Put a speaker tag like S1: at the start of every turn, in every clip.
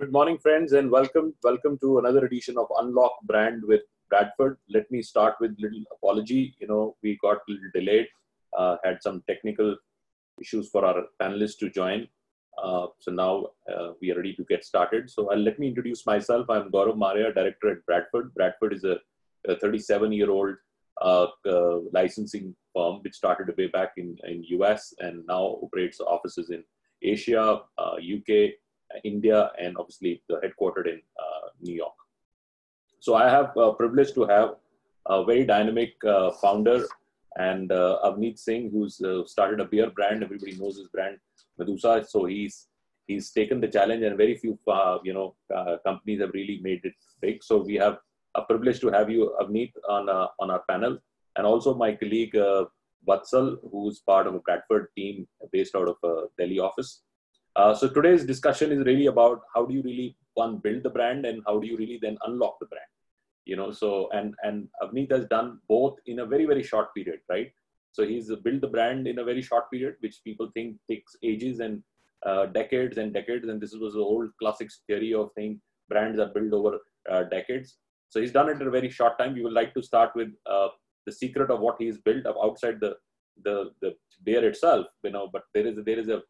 S1: Good morning, friends, and welcome to another edition of Unlock Brand with Bradford. Let me start with a little apology. We got a little delayed, had some technical issues for our panelists to join. So now we are ready to get started. So let me introduce myself. I'm Gaurav Maria, Director at Bradford. Bradford is a 37-year-old licensing firm which started way back in US and now operates offices in Asia, UK, India, and obviously headquartered in New York. So I have privilege to have a very dynamic founder and Avneet Singh, who's started a beer brand. Everybody knows his brand, Medusa. So he's taken the challenge, and very few companies have really made it big. So we have a privilege to have you, Avneet, on our panel, and also my colleague Vatsal, who's part of a Bradford team based out of Delhi office. So today's discussion is really about how do you really build the brand, and how do you really then unlock the brand. So and Avneet has done both in a very, very short period, right? So he's built the brand in a very short period, which people think takes ages and decades and decades. And this was the old classic theory of saying brands are built over decades. So he's done it in a very short time. We would like to start with the secret of what he's built up outside the beer itself, but there is a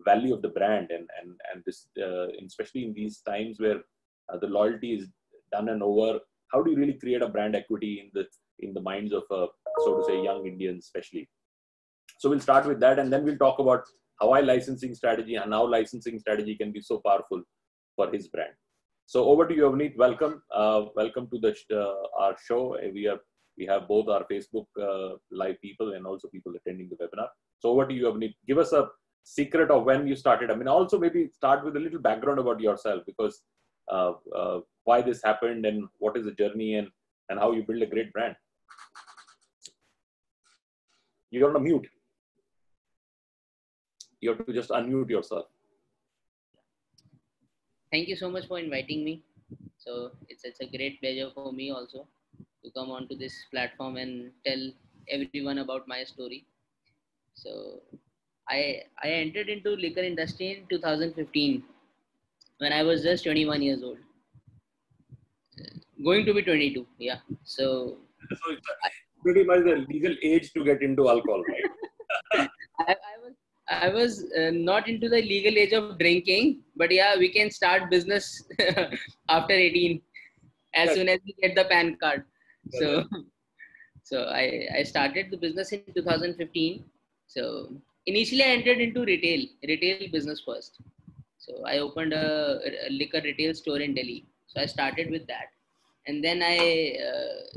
S1: value of the brand, and this especially in these times where the loyalty is done and over. How do you really create a brand equity in the minds of so to say young Indians especially? So we'll start with that, and then we'll talk about Hawaii licensing strategy and how licensing strategy can be so powerful for his brand. So over to you, Avneet. Welcome to our show. We have both our Facebook live people and also people attending the webinar. So over to you, Avneet. Give us a secret of when you started. I mean, also maybe start with a little background about yourself, because why this happened and what is the journey and how you build a great brand. You're on a mute. You have to just unmute yourself.
S2: Thank you so much for inviting me. So it's a great pleasure for me also to come onto this platform and tell everyone about my story. So I entered into liquor industry in 2015 when I was just 21 years old. Going to be 22, yeah. So
S1: it's pretty much the legal age to get into alcohol, right?
S2: I was not into the legal age of drinking, but yeah, we can start business after 18 as soon as we get the PAN card. So I started the business in 2015. So initially I entered into retail business first. So I opened a liquor retail store in Delhi. So I started with that. And then I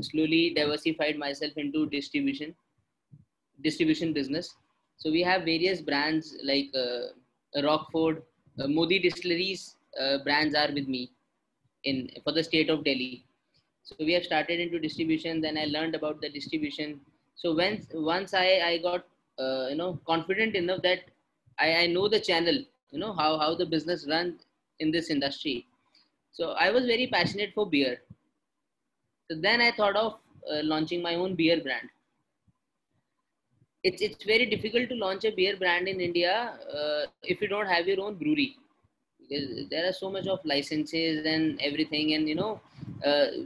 S2: slowly diversified myself into distribution business. So we have various brands like Rockford, Modi Distilleries brands are with me for the state of Delhi. So we have started into distribution. Then I learned about the distribution. So once I got confident enough that I know the channel, how the business runs in this industry. So I was very passionate for beer. So then I thought of launching my own beer brand. It's very difficult to launch a beer brand in India if you don't have your own brewery, because there are so much of licenses and everything, and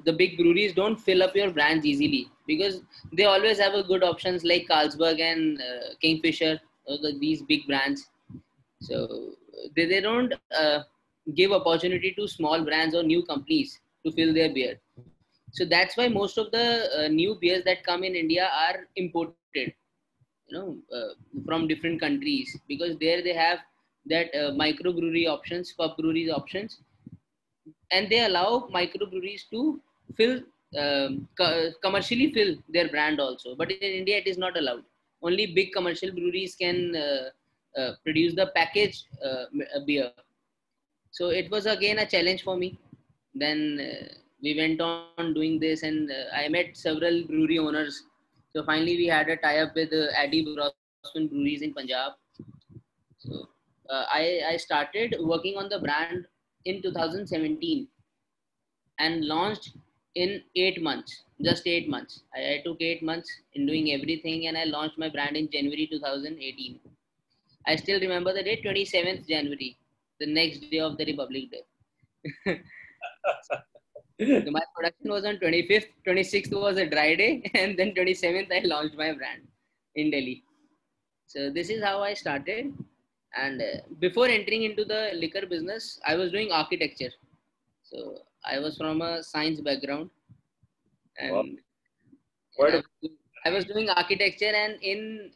S2: the big breweries don't fill up your brands easily because they always have a good options like Carlsberg and Kingfisher, these big brands. So they don't give opportunity to small brands or new companies to fill their beer. So that's why most of the new beers that come in India are imported, from different countries, because there they have that microbrewery options, pub breweries options, and they allow microbreweries to commercially fill their brand also. But in India, it is not allowed. Only big commercial breweries can produce the packaged beer. So it was again a challenge for me. Then we went on doing this, and I met several brewery owners. So finally, we had a tie-up with Addy Brosman Breweries in Punjab. So I started working on the brand in 2017 and launched in 8 months, just 8 months. I took 8 months in doing everything, and I launched my brand in January 2018. I still remember the date, 27th January, the next day of the Republic Day. So my production was on 25th, 26th was a dry day, and then 27th I launched my brand in Delhi. So this is how I started. And before entering into the liquor business, I was doing architecture. So I was from a science background,
S1: Wow.
S2: and
S1: Quite a
S2: I was doing architecture, and in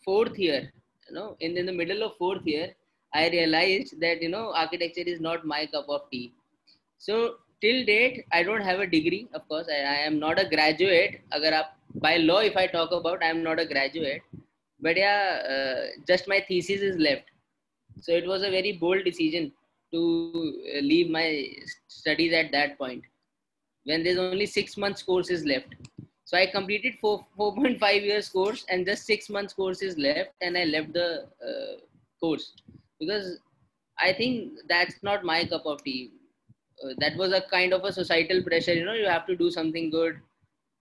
S2: fourth year, in the middle of fourth year, I realized that architecture is not my cup of tea. So till date, I don't have a degree. Of course, I am not a graduate. Agar aap, by law, if I talk about, I am not a graduate. But yeah, just my thesis is left. So it was a very bold decision to leave my studies at that point when there's only 6 months courses left. So I completed 4.5 years course and just 6 months course is left, and I left the course because I think that's not my cup of tea. That was a kind of a societal pressure, you have to do something good.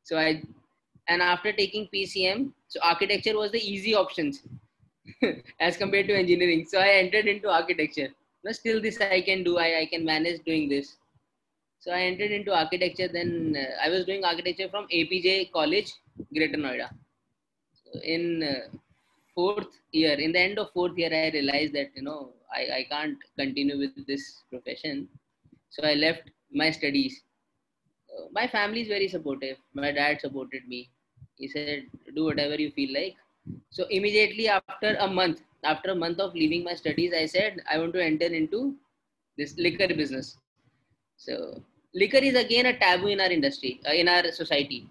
S2: So and after taking PCM, so architecture was the easy options as compared to engineering. So I entered into architecture. But still this I can do, I can manage doing this. So I entered into architecture. Then I was doing architecture from APJ College, Greater Noida. So in fourth year, in the end of fourth year, I realized that, I can't continue with this profession. So I left my studies. My family is very supportive. My dad supported me. He said, do whatever you feel like. So immediately after a month of leaving my studies, I said, I want to enter into this liquor business. So liquor is again a taboo in our industry, in our society.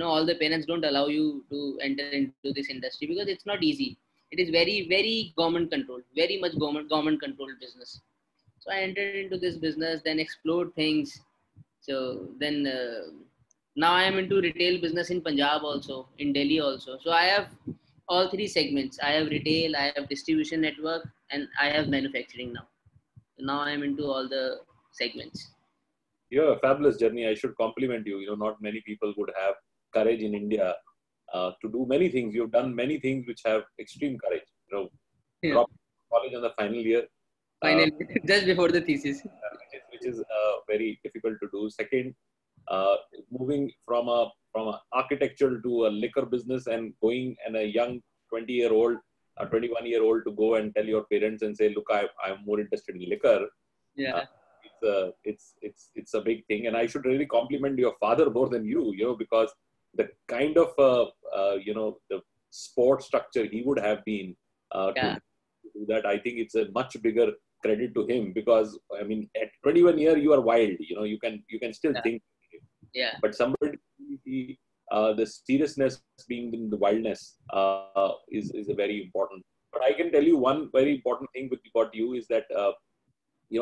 S2: All the parents don't allow you to enter into this industry because it's not easy. It is very, very government controlled, very much government controlled business. So I entered into this business, then explored things. So then now I am into retail business in Punjab also, in Delhi also. So I have all three segments. I have retail, I have distribution network, and I have manufacturing now. So now I am into all the segments.
S1: You have a fabulous journey. I should compliment you. Not many people would have courage in India to do many things. You've done many things which have extreme courage.
S2: Yeah.
S1: Drop college on the final year.
S2: Finally, just before the thesis.
S1: Which is very difficult to do. Second, moving from a architecture to a liquor business and going and a young 20-year-old, a 21-year-old to go and tell your parents and say, look, I'm more interested in liquor.
S2: Yeah.
S1: It's a big thing, and I should really compliment your father more than you, because the kind of the sport structure he would have been to do that. I think it's a much bigger credit to him, because I mean, at 21 years you are wild. You can still think.
S2: Yeah.
S1: But somebody, the seriousness being in the wildness is a very important. But I can tell you one very important thing about you is that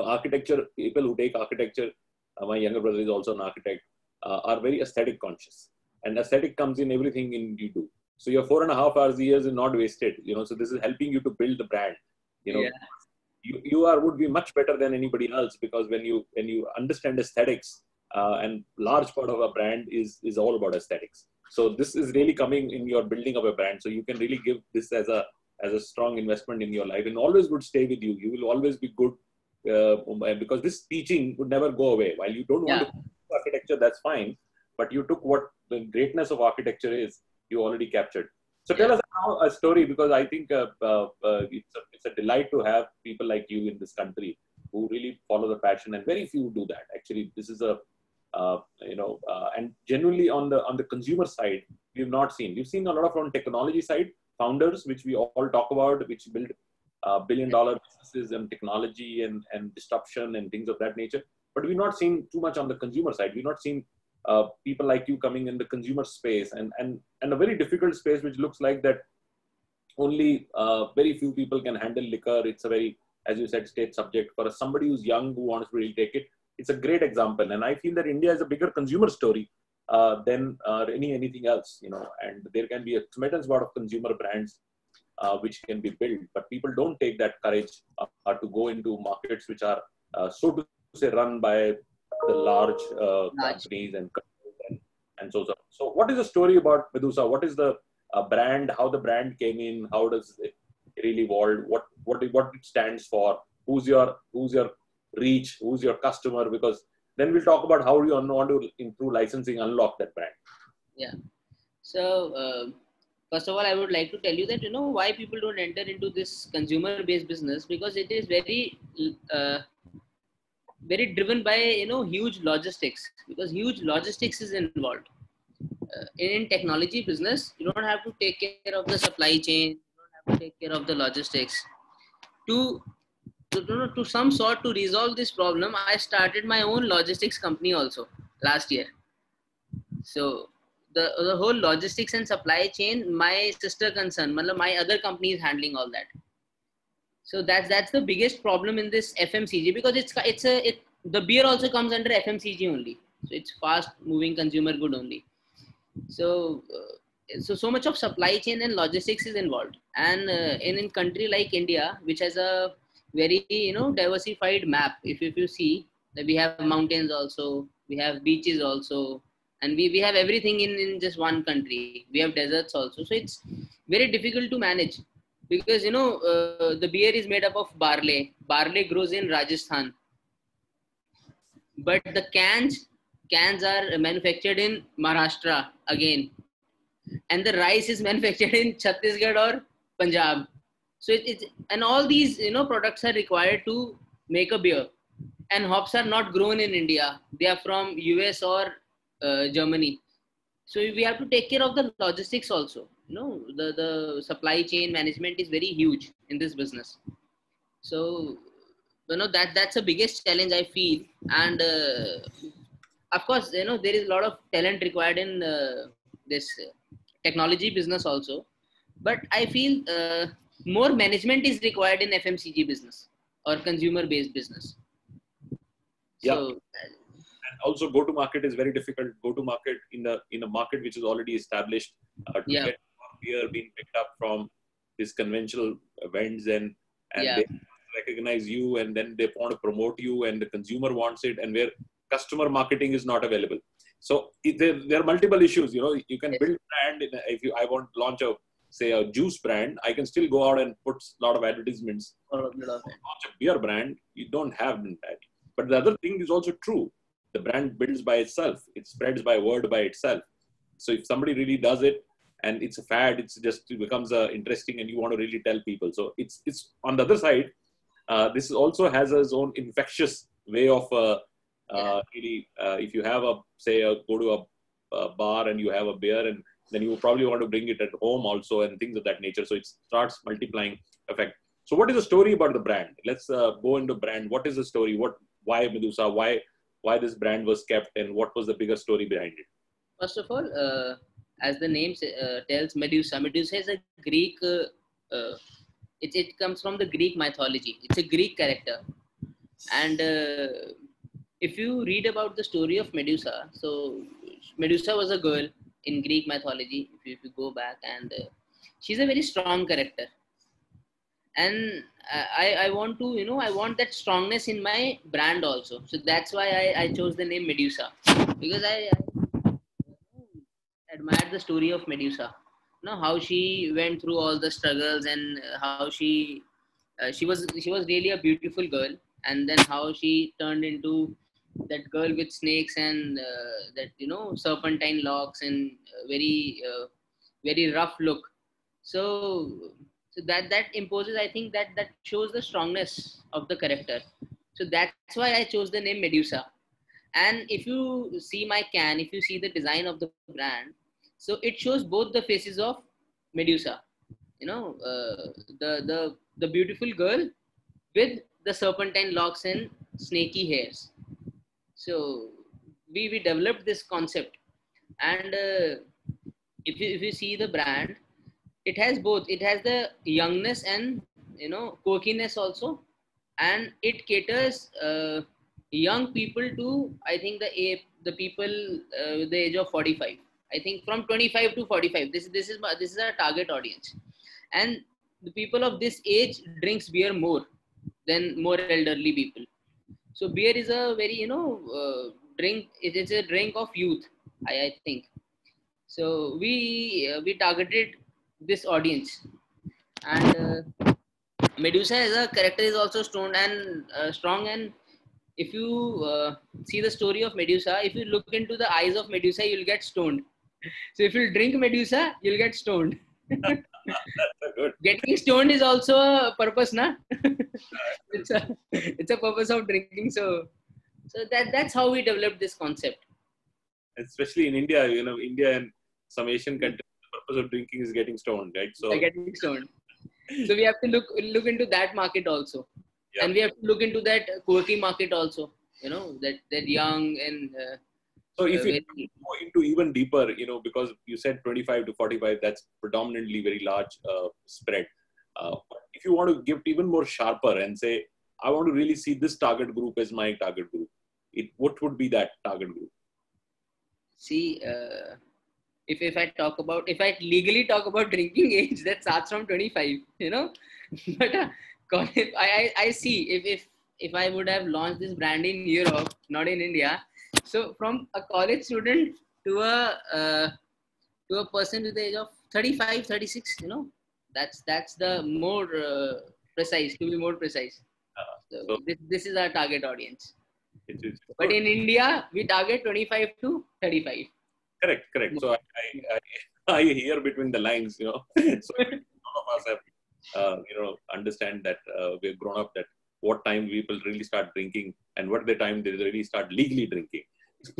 S1: architecture, people who take architecture, my younger brother is also an architect, are very aesthetic conscious, and aesthetic comes in everything you do. So your 4.5 hours a year is not wasted. So this is helping you to build the brand. You would be much better than anybody else, because when you understand aesthetics, and large part of a brand is all about aesthetics. So this is really coming in your building of a brand. So you can really give this as a strong investment in your life, and always would stay with you. You will always be good, because this teaching would never go away. While you don't want to do architecture, that's fine. But you took what the greatness of architecture is, you already captured. So tell us now a story, because I think it's a delight to have people like you in this country who really follow the passion, and very few do that. Actually, this is and genuinely on the consumer side, we've seen a lot of on technology side founders, which we all talk about, which build billion-dollar businesses and technology and disruption and things of that nature. But we've not seen too much on the consumer side. We've not seen people like you coming in the consumer space and a very difficult space, which looks like that only very few people can handle liquor. It's a very, as you said, state subject. For somebody who's young who wants to really take it, it's a great example. And I feel that India is a bigger consumer story than anything else, and there can be a tremendous amount of consumer brands which can be built, but people don't take that courage to go into markets which are so to say run by the large companies and so on. So what is the story about Medusa? What is the brand? How the brand came in? How does it really evolve? What it stands for? Who's your reach, who's your customer, because then we'll talk about how you want to improve licensing, unlock that brand.
S2: Yeah. So first of all, I would like to tell you that, why people don't enter into this consumer-based business, because it is very driven by, huge logistics, because huge logistics is involved. In technology business, you don't have to take care of the supply chain, you don't have to take care of the logistics. To some sort to resolve this problem, I started my own logistics company also last year. So the whole logistics and supply chain, my sister concern, my other company is handling all that. So that's the biggest problem in this FMCG, because the beer also comes under FMCG only. So it's fast moving consumer good only. So so much of supply chain and logistics is involved. And in country like India, which has a very diversified map, if you see that we have mountains also, we have beaches also, and we have everything in just one country. We have deserts also, so it's very difficult to manage, because the beer is made up of barley grows in Rajasthan, but the cans are manufactured in Maharashtra again, and the rice is manufactured in Chhattisgarh or Punjab. So and all these products are required to make a beer, and hops are not grown in India. They are from US or Germany. So we have to take care of the logistics also. The supply chain management is very huge in this business. So that's the biggest challenge I feel. And of course, there is a lot of talent required in this technology business also. But I feel more management is required in FMCG business or consumer based business.
S1: Yeah.
S2: So,
S1: and also go to market is very difficult. Go to market in a market which is already established, to get beer being picked up from these conventional events, and they recognize you, and then they want to promote you, and the consumer wants it, and where customer marketing is not available. So there are multiple issues. You can build brand. I want to launch a juice brand, I can still go out and put a lot of advertisements. Launch a beer brand, you don't have that. But the other thing is also true. The brand builds by itself. It spreads by word by itself. So if somebody really does it and it's a fad, it becomes interesting, and you want to really tell people. So it's on the other side. This also has its own infectious way of really. If you have go to a bar and you have a beer, and then you probably want to bring it at home also, and things of that nature. So it starts multiplying effect. So what is the story about the brand? Let's go into brand. What is the story? Why Medusa? Why this brand was kept, and what was the bigger story behind it?
S2: First of all, as the name tells, Medusa. Medusa is a Greek. It comes from the Greek mythology. It's a Greek character, and if you read about the story of Medusa, so Medusa was a girl in Greek mythology. If you go back, and she's a very strong character, and I want to I want that strongness in my brand also. So that's why I chose the name Medusa, because I admired the story of Medusa. How she went through all the struggles, and how she was really a beautiful girl, and then how she turned into that girl with snakes and that serpentine locks and very rough look. So that imposes, I think, that shows the strongness of the character. So that's why I chose the name Medusa. And if you see my can, if you see the design of the brand, so it shows both the faces of Medusa. The beautiful girl with the serpentine locks and snaky hairs. So we developed this concept, and if you see the brand, it has both. It has the youngness and cokiness also, and it caters young people to, I think, the people with the age of 45. I think from 25 to 45. This is our target audience, and the people of this age drinks beer more than more elderly people. So beer is a very drink. It is a drink of youth, I think. So we targeted this audience, and Medusa as a character is also strong and if you see the story of Medusa, if you look into the eyes of Medusa, you'll get stoned. So if you drink Medusa, you'll get stoned.
S1: That's a good.
S2: Getting stoned is also a purpose, na? It's a purpose of drinking. So that's how we developed this concept.
S1: Especially in India, India and some Asian countries, the purpose of drinking is getting stoned, right? So
S2: Getting stoned. So we have to look into that market also,
S1: yeah.
S2: and we have to look into that quirky market also. That young and
S1: So if you
S2: very,
S1: go into even deeper, because you said 25 to 45, that's predominantly very large spread. If you want to give it even more sharper and say, I want to really see this target group as my target group, what would be that target group?
S2: see. If I legally talk about drinking age, that starts from 25. But I see if I would have launched this brand in Europe, not in India. So from a college student to a person with the age of 35, 36, that's the more precise, to be more precise. So this is our target audience. But in India, we target 25 to 35.
S1: Correct. So I hear between the lines, So all of us have, understand that we've grown up that what time people really start drinking and what the time they really start legally drinking.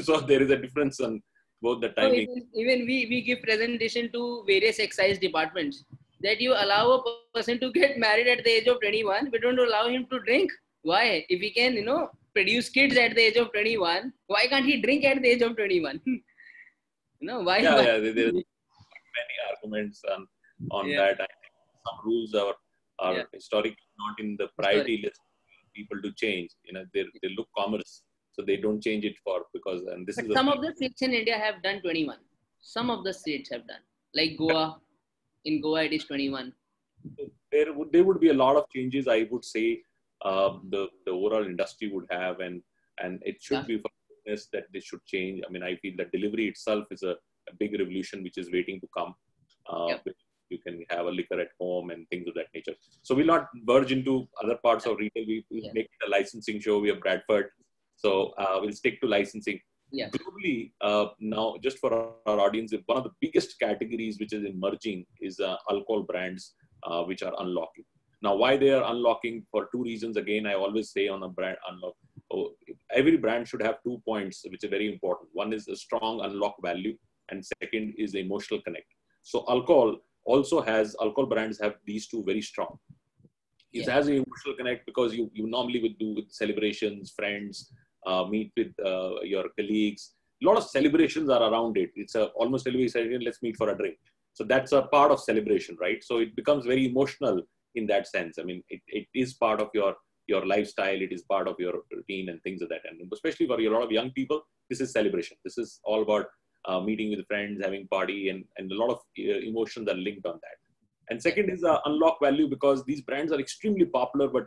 S1: So there is a difference on both the timing.
S2: Even we give presentation to various excise departments that you allow a person to get married at the age of 21, but don't allow him to drink. Why? If he can, produce kids at the age of 21, why can't he drink at the age of 21? Why?
S1: Yeah,
S2: why?
S1: there's many arguments on that. I think some rules are historically not in the priority list for people to change. They look commerce, so they don't change it because this
S2: But
S1: is
S2: some of the states in India have done 21. Some of the states have done, like Goa. In Goa, it is 21.
S1: There would be a lot of changes. I would say the overall industry would have, and it should be for business that they should change. I mean, I feel that delivery itself is a big revolution which is waiting to come. You can have a liquor at home and things of that nature. So we'll not verge into other parts of retail. We make it a licensing show. We have Bradford. So we'll stick to licensing.
S2: Yeah.
S1: Globally, now, just for our audience, one of the biggest categories which is emerging is alcohol brands which are unlocking. Now, why they are unlocking? For two reasons. Again, I always say on a brand unlock, every brand should have 2 points which are very important. One is a strong unlock value, and second is the emotional connect. So alcohol brands have these two very strong. It has an emotional connect because you normally would do with celebrations, friends, meet with your colleagues. A lot of celebrations are around it. It's almost every celebration, let's meet for a drink. So that's a part of celebration, right? So it becomes very emotional in that sense. I mean, it is part of your lifestyle. It is part of your routine and things of that. And especially for a lot of young people, this is celebration. This is all about meeting with friends, having party, and a lot of emotions are linked on that. And second is unlock value, because these brands are extremely popular, but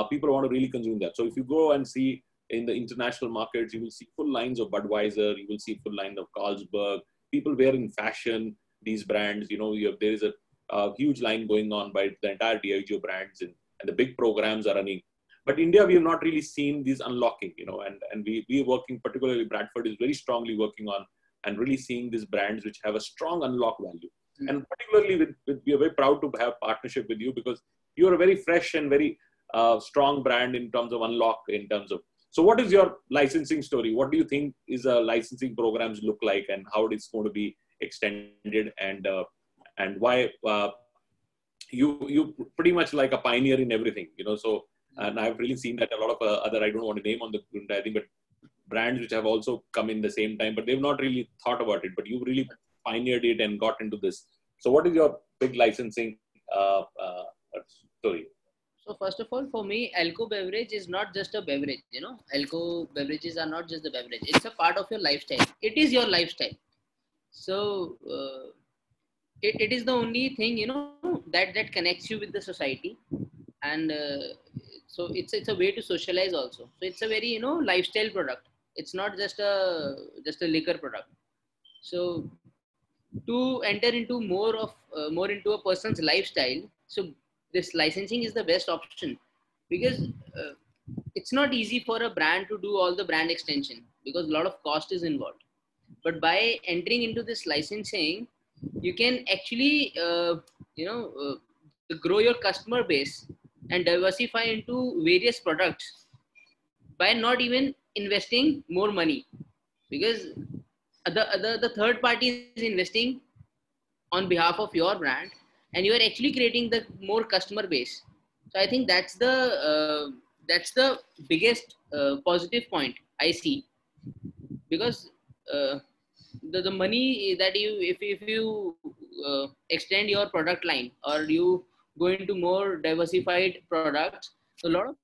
S1: people want to really consume that. So if you go and see in the international markets, you will see full lines of Budweiser, you will see full line of Carlsberg. People wear in fashion these brands. There is a huge line going on by the entire Diageo brands, and the big programs are running. But India, we have not really seen these unlocking, and we are working, particularly Bradford is very strongly working on and really seeing these brands which have a strong unlock value. And particularly we are very proud to have partnership with you, because you are a very fresh and very strong brand in terms of unlock, so what is your licensing story? What do you think is licensing programs look like, and how it's going to be extended, and why you pretty much like a pioneer in everything, so, and I've really seen that a lot of other, I don't want to name on the I think, but brands which have also come in the same time, but they've not really thought about it, but you really pioneered it and got into this. So what is your big licensing story?
S2: So first of all, for me, alco beverage is not just a beverage. Alco beverages are not just the beverage. It's a part of your lifestyle. It is your lifestyle. So it is the only thing, that connects you with the society, and so it's a way to socialize also. So it's a very lifestyle product. It's not just a liquor product. So to enter into more into a person's lifestyle, so this licensing is the best option, because it's not easy for a brand to do all the brand extension because a lot of cost is involved. But by entering into this licensing, you can actually, grow your customer base and diversify into various products by not even investing more money, because the third party is investing on behalf of your brand, and you are actually creating the more customer base. So I think that's the biggest positive point I see, because uh, the money that you, if you extend your product line or you go into more diversified products, so a lot of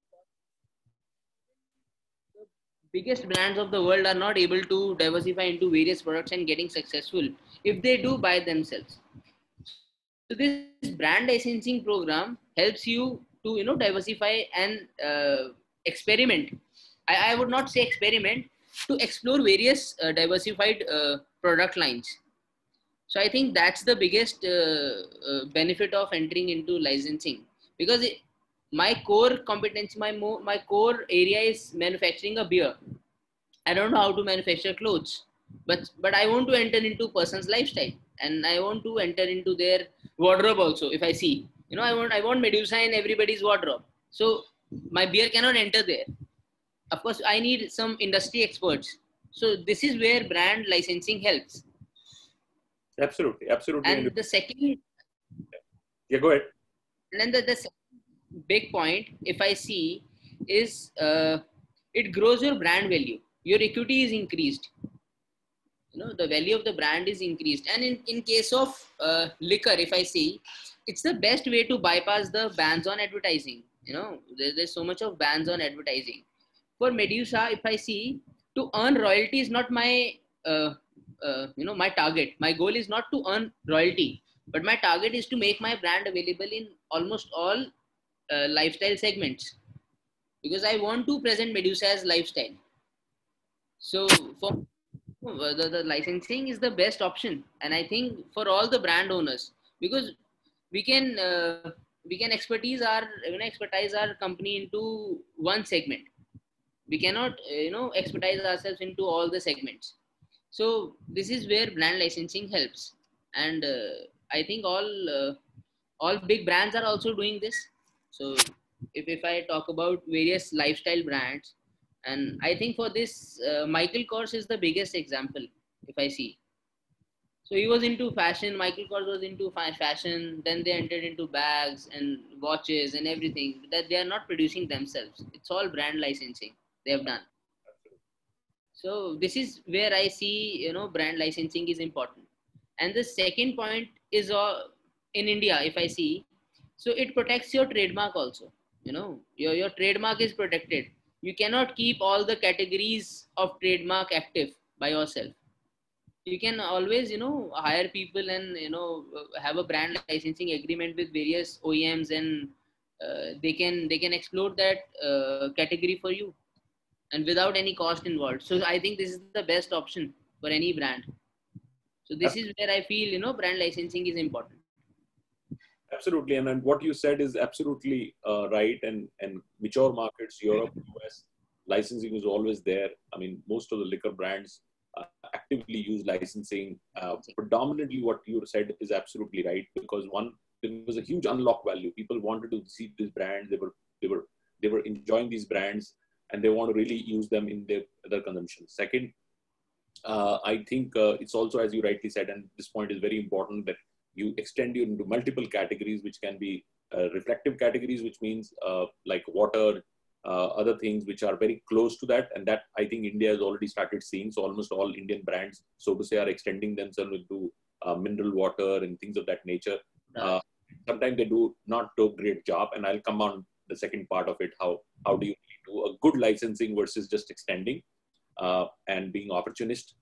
S2: biggest brands of the world are not able to diversify into various products and getting successful if they do by themselves. So this brand licensing program helps you to diversify and experiment. I would not say experiment, to explore various diversified product lines. So I think that's the biggest benefit of entering into licensing, because my core competency, my core area is manufacturing a beer. I don't know how to manufacture clothes, but I want to enter into person's lifestyle, and I want to enter into their wardrobe also. If I see, I want Medusa in everybody's wardrobe. So my beer cannot enter there. Of course, I need some industry experts. So this is where brand licensing helps.
S1: Absolutely, absolutely.
S2: And the second,
S1: Yeah, go ahead.
S2: and then the second big point, if I see, is it grows your brand value. Your equity is increased. The value of the brand is increased. And in case of liquor, if I see, it's the best way to bypass the bans on advertising. There's so much of bans on advertising. For Medusa, if I see, to earn royalty is not my my target. My goal is not to earn royalty, but my target is to make my brand available in almost all lifestyle segments, because I want to present Medusa as lifestyle. So for the licensing is the best option, and I think for all the brand owners, because we can expertise our company into one segment. We cannot expertise ourselves into all the segments. So this is where brand licensing helps. And I think all big brands are also doing this. So if I talk about various lifestyle brands, and I think for this, Michael Kors is the biggest example, if I see. So he was into fashion. Michael Kors was into fashion. Then they entered into bags and watches and everything that they are not producing themselves. It's all brand licensing they have done. So this is where I see, brand licensing is important. And the second point is in India, if I see, so it protects your trademark also. Your trademark is protected. You cannot keep all the categories of trademark active by yourself. You can always, hire people and, have a brand licensing agreement with various OEMs, and they can explore that category for you, and without any cost involved. So I think this is the best option for any brand. So this is where I feel, brand licensing is important.
S1: Absolutely, and what you said is absolutely right. And mature markets, Europe, US, licensing is always there. I mean, most of the liquor brands actively use licensing. Predominantly, what you said is absolutely right, because one, there was a huge unlock value. People wanted to see these brands. They were enjoying these brands, and they want to really use them in their consumption. Second, I think it's also, as you rightly said, and this point is very important, that you extend you into multiple categories, which can be reflective categories, which means like water, other things which are very close to that. And that I think India has already started seeing. So almost all Indian brands, so to say, are extending themselves into mineral water and things of that nature. Sometimes they do not do a great job. And I'll come on the second part of it. How do you do a good licensing versus just extending and being opportunist?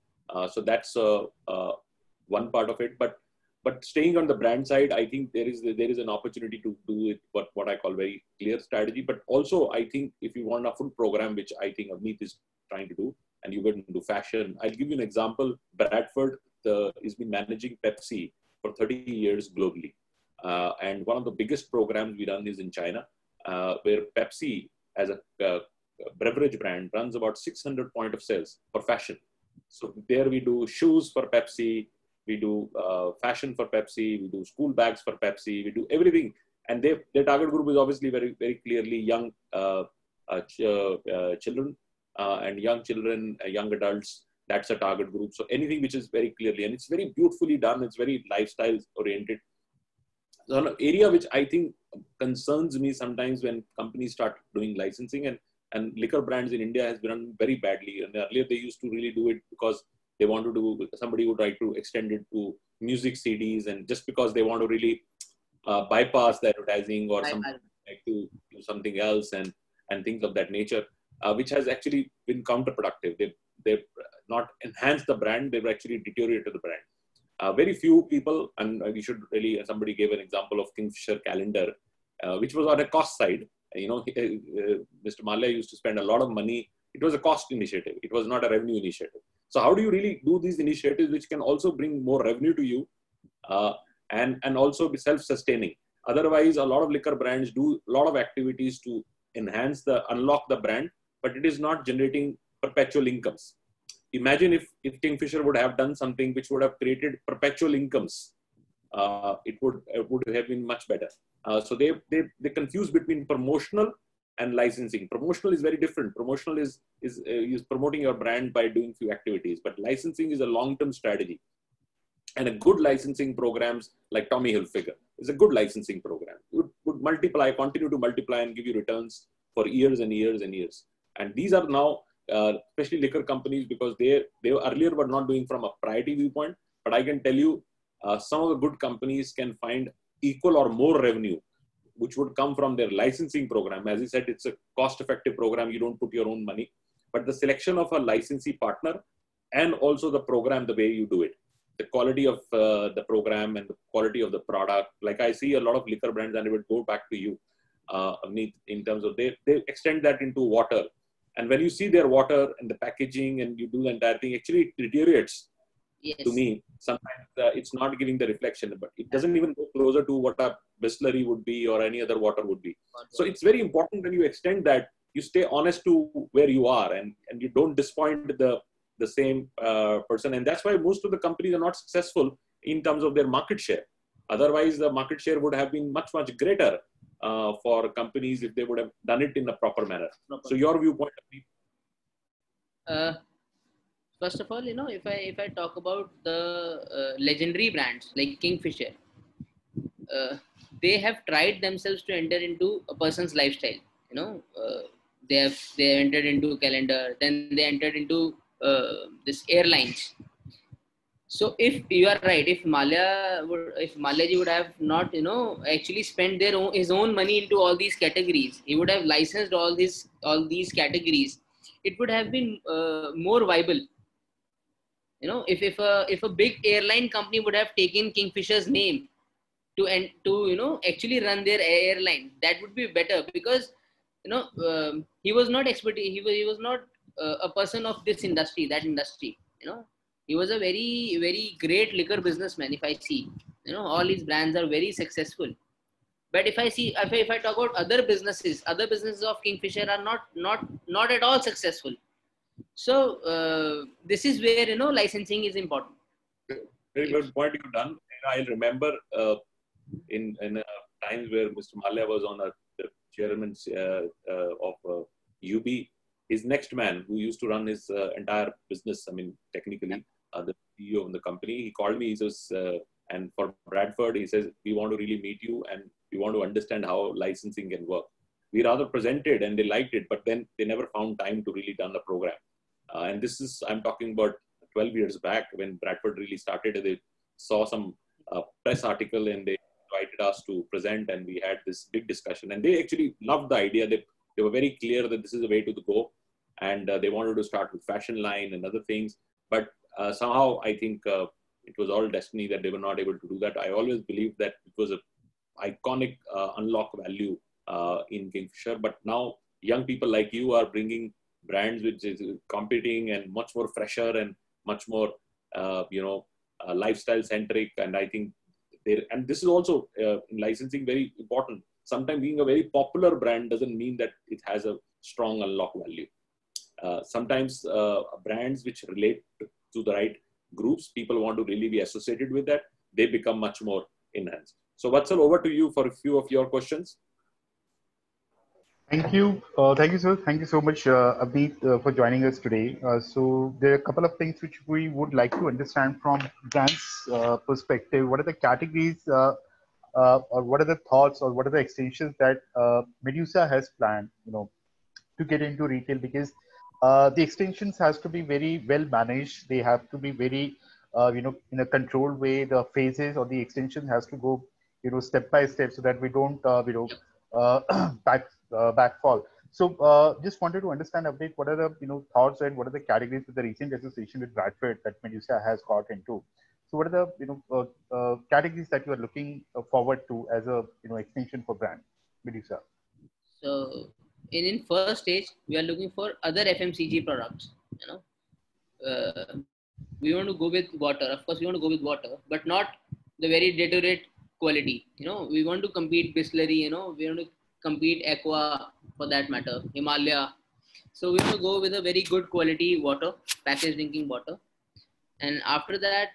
S1: So that's one part of it. But staying on the brand side, I think there is an opportunity to do it, what I call very clear strategy. But also, I think if you want a full program, which I think Avneet is trying to do, and you get into fashion, I'll give you an example. Bradford has been managing Pepsi for 30 years globally. And one of the biggest programs we run is in China, where Pepsi, as a beverage brand, runs about 600 point of sales for fashion. So there we do shoes for Pepsi, we do fashion for Pepsi, we do school bags for Pepsi, we do everything. And their target group is obviously very, very clearly young children and young children, young adults. That's a target group. So anything which is very clearly, and it's very beautifully done. It's very lifestyle oriented. So an area which I think concerns me sometimes when companies start doing licensing, and liquor brands in India has been done very badly. And earlier they used to really do it because they want to do, somebody would try to extend it to music CDs, and just because they want to really bypass the advertising or something like to do something else and things of that nature, which has actually been counterproductive. They've not enhanced the brand, they've actually deteriorated the brand. Very few people, and we should really, somebody gave an example of Kingfisher calendar, which was on a cost side. You know, Mr. Malia used to spend a lot of money. It was a cost initiative. It was not a revenue initiative. So how do you really do these initiatives which can also bring more revenue to you and also be self-sustaining? Otherwise, a lot of liquor brands do a lot of activities to enhance unlock the brand, but it is not generating perpetual incomes. Imagine if Kingfisher would have done something which would have created perpetual incomes, it would have been much better. So they confuse between promotional and licensing. Promotional is very different. Promotional is promoting your brand by doing few activities, but licensing is a long-term strategy. And a good licensing programs like Tommy Hilfiger is a good licensing program. It would multiply, continue to multiply and give you returns for years and years and years. And these are now, especially liquor companies, because they earlier were not doing from a priority viewpoint. But I can tell you, some of the good companies can find equal or more revenue, which would come from their licensing program. As I said, it's a cost-effective program. You don't put your own money. But the selection of a licensee partner and also the program, the way you do it, the quality of the program and the quality of the product. Like I see a lot of liquor brands, and I would go back to you, in terms of they extend that into water. And when you see their water and the packaging and you do the entire thing, actually it deteriorates.
S2: Yes.
S1: To me, sometimes it's not giving the reflection, but it doesn't even go closer to what a Bisleri would be or any other water would be. So it's very important when you extend that, you stay honest to where you are and you don't disappoint the same person. And that's why most of the companies are not successful in terms of their market share. Otherwise, the market share would have been much, much greater for companies if they would have done it in a proper manner. So your viewpoint?
S2: First of all, you know, if I talk about the legendary brands like Kingfisher, they have tried themselves to enter into a person's lifestyle. You know, they have entered into calendar, then they entered into this airlines. So if you are right, if Maliaji would have not, you know, actually spent his own money into all these categories, he would have licensed all these categories. It would have been more viable. You know, if a big airline company would have taken Kingfisher's name to you know, actually run their airline, that would be better, because you know, he was not expert. He was not a person of this industry, that industry. You know, he was a very, very great liquor businessman. If I see, you know, all his brands are very successful. But if I talk about other businesses of Kingfisher are not at all successful. So this is where, you know, licensing is important.
S1: Very good point you've done. I remember in times where Mr. Malia was on the chairman of UB, his next man who used to run his entire business, I mean, technically, the CEO of the company, he called me. He says, and for Bradford, he says, we want to really meet you and we want to understand how licensing can work. We rather presented and they liked it, but then they never found time to really done the program. And this is, I'm talking about 12 years back when Bradford really started. They saw some press article and they invited us to present, and we had this big discussion, and they actually loved the idea. They were very clear that this is the way to go, and they wanted to start with fashion line and other things. But somehow I think it was all destiny that they were not able to do that. I always believed that it was an iconic unlock value in Kingfisher. But now young people like you are bringing brands which is competing and much more fresher and much more, lifestyle centric. And I think and this is also in licensing very important. Sometimes being a very popular brand doesn't mean that it has a strong unlock value. Sometimes brands which relate to the right groups, people want to really be associated with that, they become much more enhanced. So Vatsal, over to you for a few of your questions.
S3: Thank you. Thank you, sir. Thank you so much, Abid, for joining us today. So there are a couple of things which we would like to understand from brand's perspective. What are the categories or what are the thoughts or what are the extensions that Medusa has planned, to get into retail? Because the extensions has to be very well managed. They have to be very, in a controlled way. The phases or the extension has to go, step by step, so that we don't, backfall. So just wanted to understand a bit what are the thoughts and what are the categories with the recent association with Bradford that Medusa has got into. So what are the categories that you are looking forward to as a extension for brand Medusa?
S2: So in first stage, we are looking for other FMCG products. We want to go with water. Of course, we want to go with water, but not the very deteriorate quality. We want to compete Bisleri. We want to compete Aqua for that matter, Himalaya. So we want to go with a very good quality water, packaged drinking water. And after that,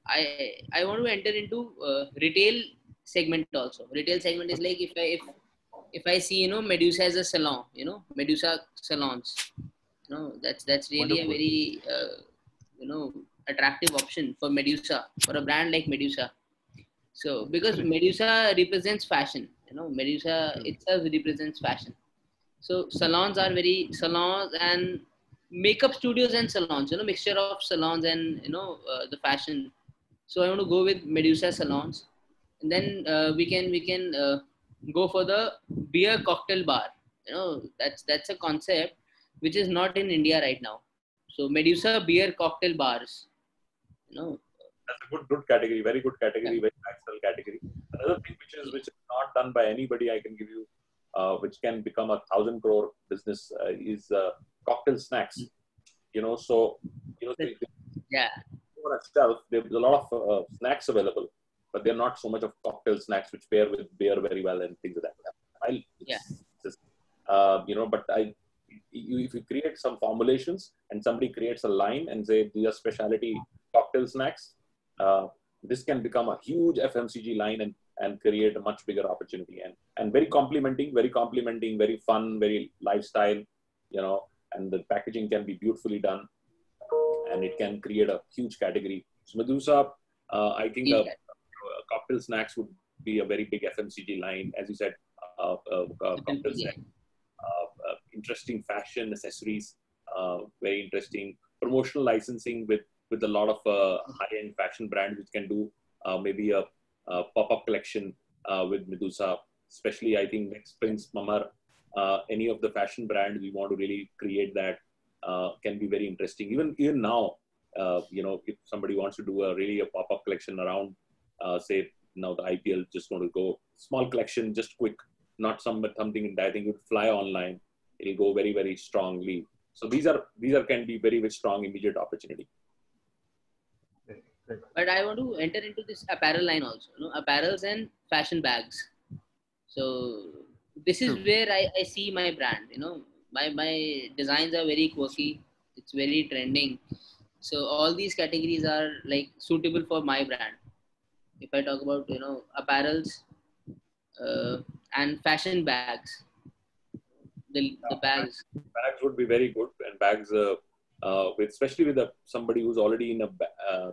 S2: I want to enter into retail segment also. Retail segment is like if I see Medusa as a salon, Medusa salons, that's really
S3: Wonderful.
S2: a very attractive option for Medusa, for a brand like Medusa. So because Medusa represents fashion, Medusa itself represents fashion. So salons and makeup studios and salons, mixture of salons and the fashion. So I want to go with Medusa salons, and then we can go for the beer cocktail bar. That's a concept which is not in India right now. So Medusa beer cocktail bars.
S1: That's a good category, very good category,
S2: Yeah.
S1: very natural category. Another thing which is not done by anybody, I can give you, which can become a 1,000 crore business, is cocktail snacks. So
S2: Yeah.
S1: for itself, there's a lot of snacks available, but they're not so much of cocktail snacks which pair with beer very well and things like that.
S2: Yeah.
S1: But if you create some formulations and somebody creates a line and say these are specialty cocktail snacks, this can become a huge FMCG line and create a much bigger opportunity and very complimenting, very fun, very lifestyle, and the packaging can be beautifully done and it can create a huge category. So Medusa, I think
S2: Yeah.
S1: cocktail snacks would be a very big FMCG line, as you said, cocktail snacks. Interesting fashion accessories, very interesting promotional licensing with a lot of high-end fashion brands which can do maybe a pop-up collection with Medusa. Especially, I think next Prince Mamar, any of the fashion brands we want to really create that can be very interesting. Even now, if somebody wants to do a pop-up collection around, say now the IPL, just want to go small collection, just quick, not something that I think would fly online. It'll go very, very strongly. So these can be very, very strong immediate opportunity.
S2: But I want to enter into this apparel line also, apparels and fashion bags. So this is
S3: True.
S2: where I see my brand. My designs are very quirky. It's very trending. So all these categories are like suitable for my brand. If I talk about apparels uh, and fashion bags, the bags.
S1: Bags would be very good, and bags with especially with somebody who's already in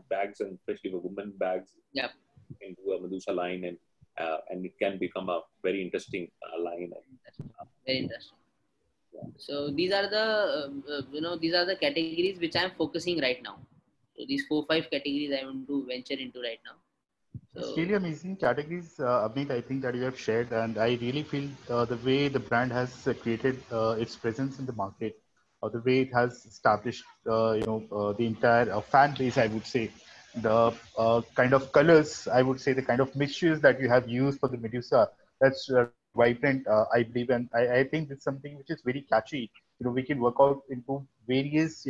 S1: bags, and especially for women bags,
S2: Yeah.
S1: you can do a Medusa line and it can become a very interesting line.
S2: Very interesting. So these are the categories which I'm focusing right now. So these 4-5 categories I want to venture into right now.
S3: It's
S2: So
S3: really amazing categories, Abneet, I think that you have shared, and I really feel the way the brand has created its presence in the market, or the way it has established, the entire fan base, I would say, the kind of colors, I would say, the kind of mixtures that you have used for the Medusa, that's vibrant, I believe, and I think it's something which is very catchy. We can work out into various,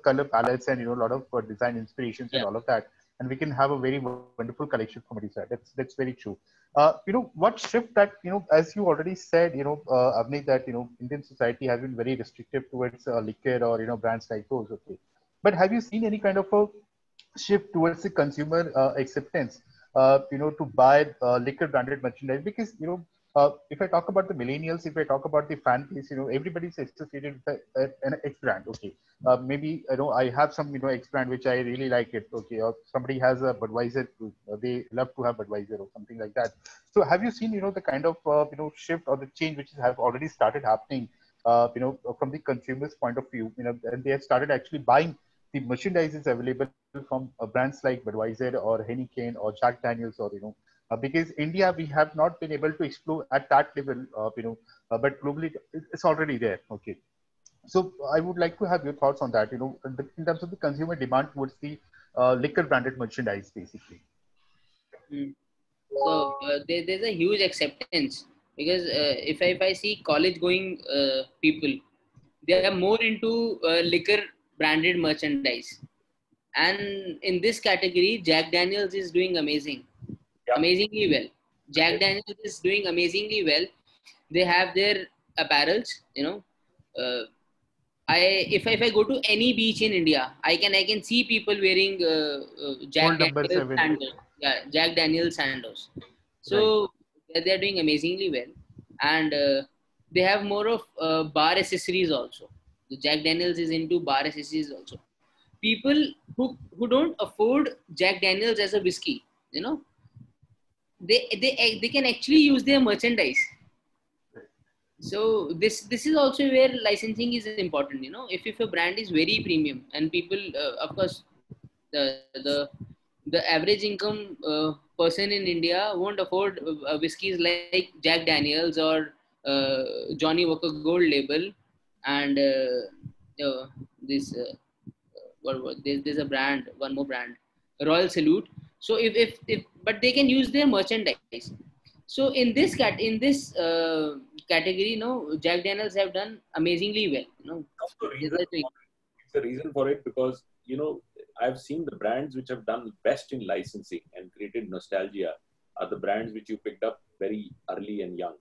S3: color palettes and a lot of design inspirations and
S2: yeah,
S3: all of that, and we can have a very wonderful collection from Odisha. That's very true. What shift that, as you already said, Avni, that, Indian society has been very restrictive towards liquor or, brands like those. Okay. But have you seen any kind of a shift towards the consumer acceptance, to buy liquor branded merchandise? Because, if I talk about the millennials, if I talk about the fan base, everybody's associated with an X brand. Okay. Maybe, I have some, X brand, which I really like it. Okay. Or somebody has a Budweiser, they love to have Budweiser or something like that. So have you seen, the kind of, shift or the change which have already started happening, from the consumer's point of view, and they have started actually buying the merchandise is available from brands like Budweiser or Heineken or Jack Daniels, or, because India, we have not been able to explore at that level, but globally it's already there. Okay. So I would like to have your thoughts on that, in terms of the consumer demand towards the liquor branded merchandise, basically.
S2: Mm. So there's a huge acceptance because if I see college going people, they are more into liquor branded merchandise. And in this category, Jack Daniels is doing amazingly well. Jack Daniels is doing amazingly well. They have their apparels, Uh, if I go to any beach in India, I can see people wearing Jack
S3: Old number
S2: Daniels
S3: 7.
S2: sandals. Yeah, Jack Daniels sandals.
S3: Right.
S2: So they're doing amazingly well, and they have more of bar accessories also. The Jack Daniels is into bar accessories also. People who don't afford Jack Daniels as a whiskey, they can actually use their merchandise. So this is also where licensing is important. If a brand is very premium and people, of course, the the the average income person in India won't afford whiskeys like Jack Daniels or Johnny Walker Gold Label, and this there's a brand, one more brand, Royal Salute. So if but they can use their merchandise. So in this category, Jack Daniels have done amazingly well.
S1: That's the
S2: There's
S1: reason
S2: a thing.
S1: it's the reason for it because I've seen the brands which have done best in licensing and created nostalgia are the brands which you picked up very early and young.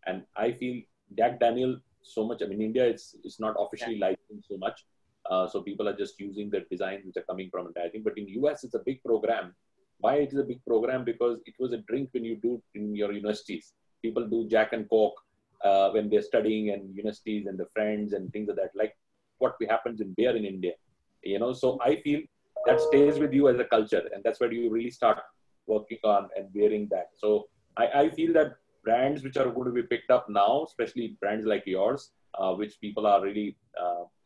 S1: And I feel Jack Daniel so much. I mean, India it's not officially licensed so much, so people are just using the designs which are coming from it. I think, but in US it's a big program. Why it is a big program? Because it was a drink when you do in your universities. People do Jack and Coke when they're studying and universities and the friends and things like that. Like what happens in beer in India, So I feel that stays with you as a culture, and that's where you really start working on and wearing that. So I feel that brands which are going to be picked up now, especially brands like yours, which people are really,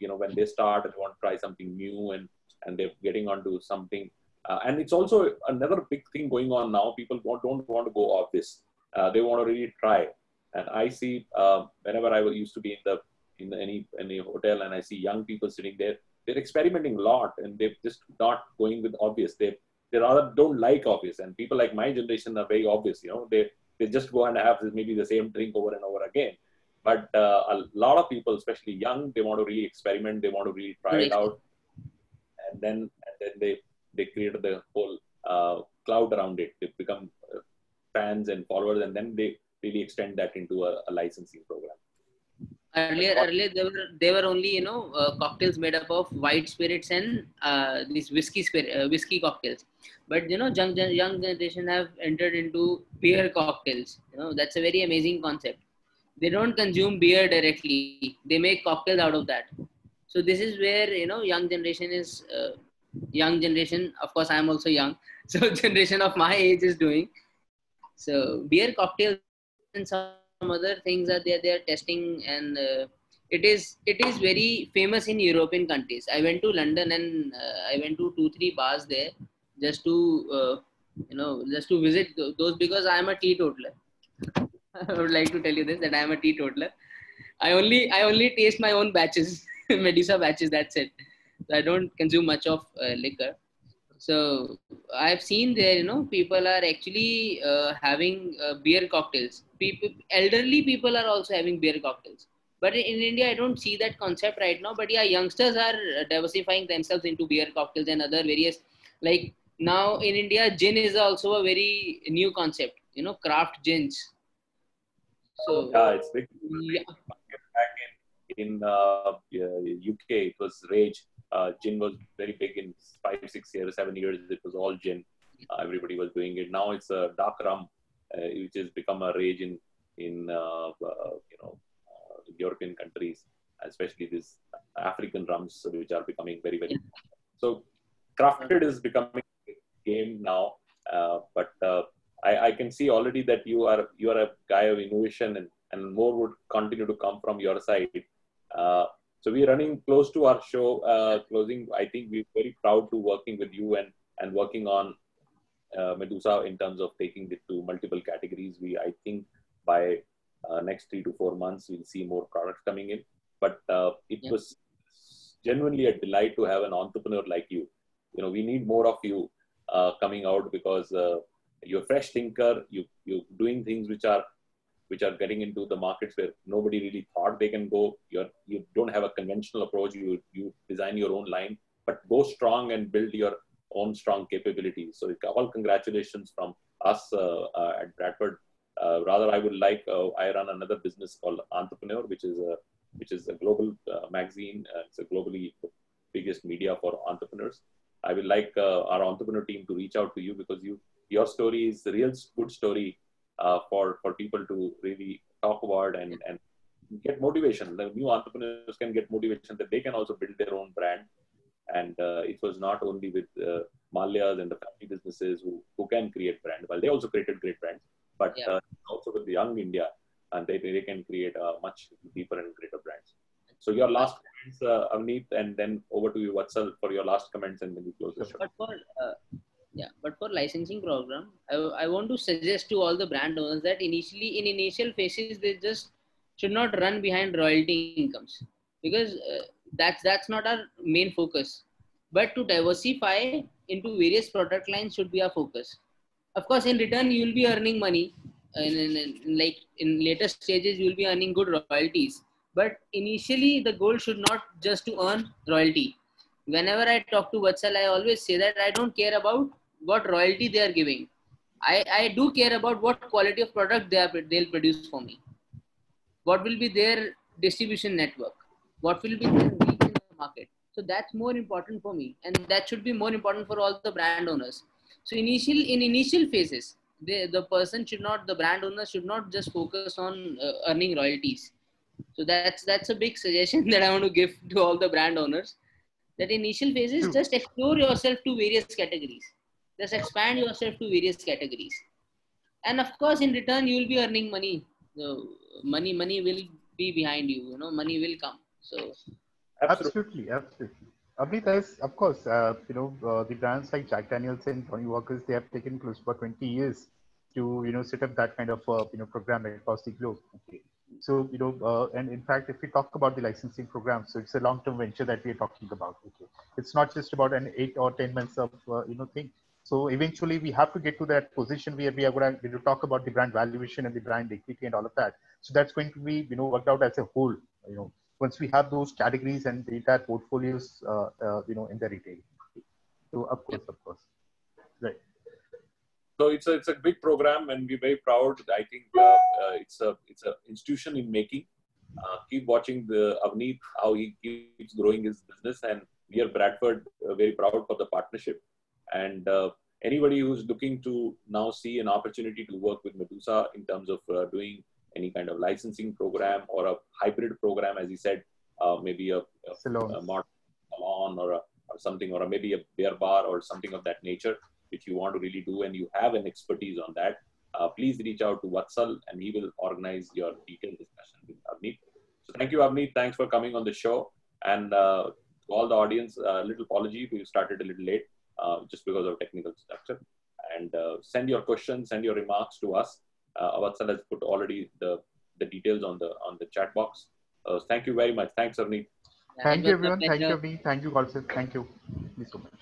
S1: when they start and want to try something new and they're getting onto something. And it's also another big thing going on now. People don't want to go obvious. They want to really try. And I see whenever I used to be in any hotel and I see young people sitting there, they're experimenting a lot and they're just not going with obvious. They rather don't like obvious. And people like my generation are very obvious. They just go and have maybe the same drink over and over again. But a lot of people, especially young, they want to really experiment. They want to really try it out. And then they create the whole cloud around it. They become fans and followers, and then they really extend that into a licensing program.
S2: Earlier they were only cocktails made up of white spirits and these whiskey cocktails. But young generation have entered into beer cocktails. That's a very amazing concept. They don't consume beer directly. They make cocktails out of that. So this is where young generation is young generation. Of course, I am also young, so generation of my age is doing. So beer cocktails and some other things are there. They are testing, and it is very famous in European countries. I went to London and I went to 2-3 bars there just to just to visit those because I am a teetotaler. I would like to tell you this that I am a teetotaler. I only taste my own batches, Medusa batches. That's it. So I don't consume much of liquor. So I've seen there, people are actually having beer cocktails. Elderly people are also having beer cocktails. But in India, I don't see that concept right now. But yeah, youngsters are diversifying themselves into beer cocktails and other various, like now in India, gin is also a very new concept. Craft gins. So
S1: Yeah, it's big.
S2: yeah,
S1: Back in UK, it was rage. Gin was very big in 5, 6 years, 7 years. It was all gin. Everybody was doing it. Now it's a dark rum, which has become a rage in European countries, especially these African rums, which are becoming very very. So crafted is becoming a game now, but I can see already that you are a guy of innovation, and more would continue to come from your side. Uh, so we're running close to our show closing. I think we're very proud to working with you and working on Medusa in terms of taking it to multiple categories. I think by next 3 to 4 months, we'll see more products coming in. But it was genuinely a delight to have an entrepreneur like you. We need more of you coming out because you're a fresh thinker. You're doing things which are getting into the markets where nobody really thought they can go. You don't have a conventional approach. You design your own line, but go strong and build your own strong capabilities. So all congratulations from us at Bradford. Rather, I would like I run another business called Entrepreneur, which is a global magazine. It's a globally biggest media for entrepreneurs. I would like our entrepreneur team to reach out to you because your story is the real good story for people to really talk about and get motivation. The new entrepreneurs can get motivation that they can also build their own brand. And it was not only with Malyas and the family businesses who can create brand. Well, they also created great brands, but also with the young India, and they can create much deeper and greater brands. So your last comments, Avneet, and then over to you, Vatsal, for your last comments, and then we close the show.
S2: But for licensing program, I want to suggest to all the brand owners that in initial phases, they just should not run behind royalty incomes because that's not our main focus. But to diversify into various product lines should be our focus. Of course, in return, you will be earning money. Like in later stages, you will be earning good royalties. But initially, the goal should not just to earn royalty. Whenever I talk to Vatsal, I always say that I don't care about what royalty they are giving. I do care about what quality of product they'll produce for me. What will be their distribution network? What will be their reach in the market? So that's more important for me, and that should be more important for all the brand owners. So in initial phases, the brand owner should not just focus on earning royalties. So that's a big suggestion that I want to give to all the brand owners. That initial phases, just explore yourself to various categories. Just expand yourself to various categories. And of course, in return, you will be earning money. So money will be behind you. Money will come. So
S3: Absolutely. Abhi, there's, of course, the brands like Jack Daniels and Johnny Walker's, they have taken close to 20 years to, set up that kind of, program across the globe. Okay. So, and in fact, if we talk about the licensing program, so it's a long-term venture that we're talking about. Okay. It's not just about an 8 or 10 months of, thing. So eventually we have to get to that position where we are going to talk about the brand valuation and the brand equity and all of that. So that's going to be, worked out as a whole, once we have those categories and the entire portfolios, in the retail. So of course. Right.
S1: So it's a big program, and we're very proud. I think it's a institution in making. Keep watching the Avneet, how he keeps growing his business, and we are Bradford very proud for the partnership. And anybody who's looking to now see an opportunity to work with Medusa in terms of doing any kind of licensing program or a hybrid program, as he said, maybe a salon or something, or maybe a beer bar or something of that nature, which you want to really do and you have an expertise on that, please reach out to Vatsal and he will organize your detailed discussion with Avneet. So thank you, Avneet. Thanks for coming on the show. And to all the audience, a little apology, we started a little late just because of technical structure. And send your questions, send your remarks to us. Vatsal has put already the details on the chat box. Thank you very much. Thanks, Avneet.
S3: Thank you, everyone. Thank you, Avneet. Thank you, Gaurav. Thank you so much.